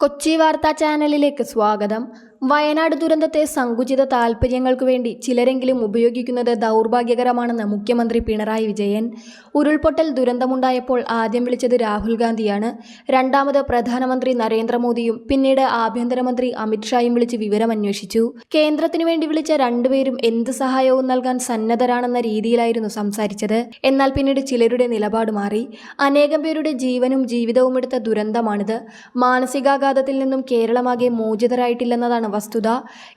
കൊച്ചി വാർത്താ ചാനലിലേക്ക് സ്വാഗതം. വയനാട് ദുരന്തത്തെ സങ്കുചിത താൽപര്യങ്ങൾക്കു വേണ്ടി ചിലരെങ്കിലും ഉപയോഗിക്കുന്നത് ദൗർഭാഗ്യകരമാണെന്ന് മുഖ്യമന്ത്രി പിണറായി വിജയൻ. ഉരുൾപൊട്ടൽ ദുരന്തമുണ്ടായപ്പോൾ ആദ്യം വിളിച്ചത് രാഹുൽ ഗാന്ധിയാണ്. രണ്ടാമത് പ്രധാനമന്ത്രി നരേന്ദ്രമോദിയും പിന്നീട് ആഭ്യന്തരമന്ത്രി അമിത്ഷായും വിളിച്ച് വിവരമന്വേഷിച്ചു. കേന്ദ്രത്തിനു വേണ്ടി വിളിച്ച രണ്ടുപേരും എന്ത് സഹായവും നൽകാൻ സന്നദ്ധരാണെന്ന രീതിയിലായിരുന്നു സംസാരിച്ചത്. എന്നാൽ പിന്നീട് ചിലരുടെ നിലപാട് മാറി. അനേകം പേരുടെ ജീവനും ജീവിതവും എടുത്ത ദുരന്തമാണിത്. മാനസികാഘാതത്തിൽ നിന്നും കേരളമാകെ മോചിതരായിട്ടില്ലെന്നതാണ് വസ്തുത.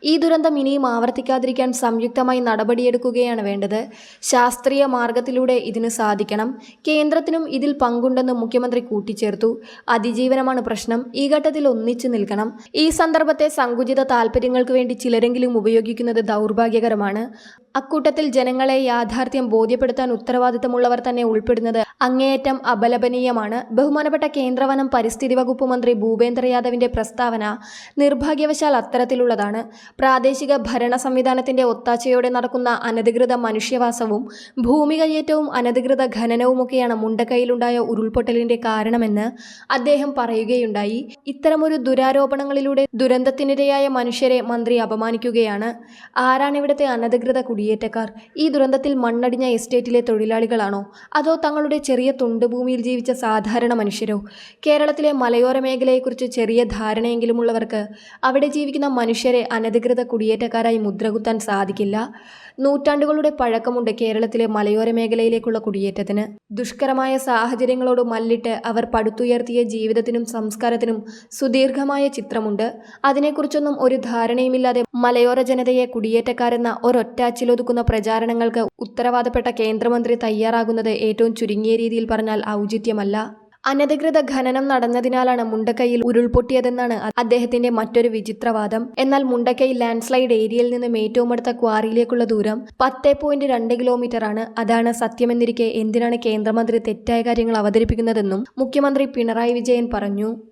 ഈ ദുരന്തം ഇനിയും ആവർത്തിക്കാതിരിക്കാൻ സംയുക്തമായി നടപടിയെടുക്കുകയാണ് വേണ്ടത്. ശാസ്ത്രീയ മാർഗത്തിലൂടെ ഇതിന് സാധിക്കണം. കേന്ദ്രത്തിനും ഇതിൽ പങ്കുണ്ടെന്ന് മുഖ്യമന്ത്രി കൂട്ടിച്ചേർത്തു. അതിജീവനമാണ് പ്രശ്നം. ഈ ഘട്ടത്തിൽ ഒന്നിച്ചു നിൽക്കണം. ഈ സന്ദർഭത്തെ സങ്കുചിത താൽപര്യങ്ങൾക്ക് വേണ്ടി ചിലരെങ്കിലും ഉപയോഗിക്കുന്നത് ദൗർഭാഗ്യകരമാണ്. അക്കൂട്ടത്തിൽ ജനങ്ങളെ യാഥാർത്ഥ്യം ബോധ്യപ്പെടുത്താൻ ഉത്തരവാദിത്തമുള്ളവർ തന്നെ ഉൾപ്പെടുന്നത് അങ്ങേയറ്റം അപലപനീയമാണ്. ബഹുമാനപ്പെട്ട കേന്ദ്ര വനം പരിസ്ഥിതി വകുപ്പ് മന്ത്രി ഭൂപേന്ദ്ര യാദവിന്റെ പ്രസ്താവന നിർഭാഗ്യവശാൽ അത്തരത്തിലുള്ളതാണ്. പ്രാദേശിക ഭരണ സംവിധാനത്തിന്റെ ഒത്താശയോടെ നടക്കുന്ന അനധികൃത മനുഷ്യവാസവും ഭൂമി കയ്യേറ്റവും അനധികൃത ഖനനവുമൊക്കെയാണ് മുണ്ടക്കൈയിലുണ്ടായ ഉരുൾപൊട്ടലിന്റെ കാരണമെന്ന് അദ്ദേഹം പറയുകയുണ്ടായി. ഇത്തരമൊരു ദുരാരോപണങ്ങളിലൂടെ ദുരന്തത്തിനിരയായ മനുഷ്യരെ മന്ത്രി അപമാനിക്കുകയാണ്. ആരാണ് ഇവിടുത്തെ അനധികൃത കുടിയേറ്റക്കാർ? ഈ ദുരന്തത്തിൽ മണ്ണടിഞ്ഞ എസ്റ്റേറ്റിലെ തൊഴിലാളികളാണോ? അതോ തങ്ങളുടെ ചെറിയ തുണ്ടുഭൂമിയിൽ ജീവിച്ച സാധാരണ മനുഷ്യരോ? കേരളത്തിലെ മലയോര മേഖലയെക്കുറിച്ച് ചെറിയ ധാരണയെങ്കിലും ഉള്ളവർക്ക് അവിടെ ജീവിക്കുന്ന മനുഷ്യരെ അനധികൃത കുടിയേറ്റക്കാരായി മുദ്രകുത്താൻ സാധിക്കില്ല. നൂറ്റാണ്ടുകളുടെ പഴക്കമുണ്ട് കേരളത്തിലെ മലയോര മേഖലയിലേക്കുള്ള കുടിയേറ്റത്തിന്. ദുഷ്കരമായ സാഹചര്യങ്ങളോട് മല്ലിട്ട് അവർ പടുത്തുയർത്തിയ ജീവിതത്തിനും സംസ്കാരത്തിനും സുദീർഘമായ ചിത്രമുണ്ട്. അതിനെക്കുറിച്ചൊന്നും ഒരു ധാരണയുമില്ലാതെ മലയോര ജനതയെ കുടിയേറ്റക്കാരെന്ന ഒരൊറ്റാച്ചിലൊതുക്കുന്ന പ്രചാരണങ്ങൾക്ക് ഉത്തരവാദപ്പെട്ട കേന്ദ്രമന്ത്രി തയ്യാറാകുന്നത് ഏറ്റവും ചുരുങ്ങിയ രീതിയിൽ പറഞ്ഞാൽ ഔചിത്യമല്ല. അനധികൃത ഖനനം നടന്നതിനാലാണ് മുണ്ടക്കൈയിൽ ഉരുൾപൊട്ടിയതെന്നാണ് അദ്ദേഹത്തിന്റെ മറ്റൊരു വിചിത്രവാദം. എന്നാൽ മുണ്ടക്കൈ ലാൻഡ്സ്ലൈഡ് ഏരിയയിൽ നിന്നും ഏറ്റവും അടുത്ത ക്വാറിയിലേക്കുള്ള ദൂരം 10.2 കിലോമീറ്ററാണ്. അതാണ് സത്യമെന്നിരിക്കെ എന്തിനാണ് കേന്ദ്രമന്ത്രി തെറ്റായ കാര്യങ്ങൾ അവതരിപ്പിക്കുന്നതെന്നും മുഖ്യമന്ത്രി പിണറായി വിജയൻ പറഞ്ഞു.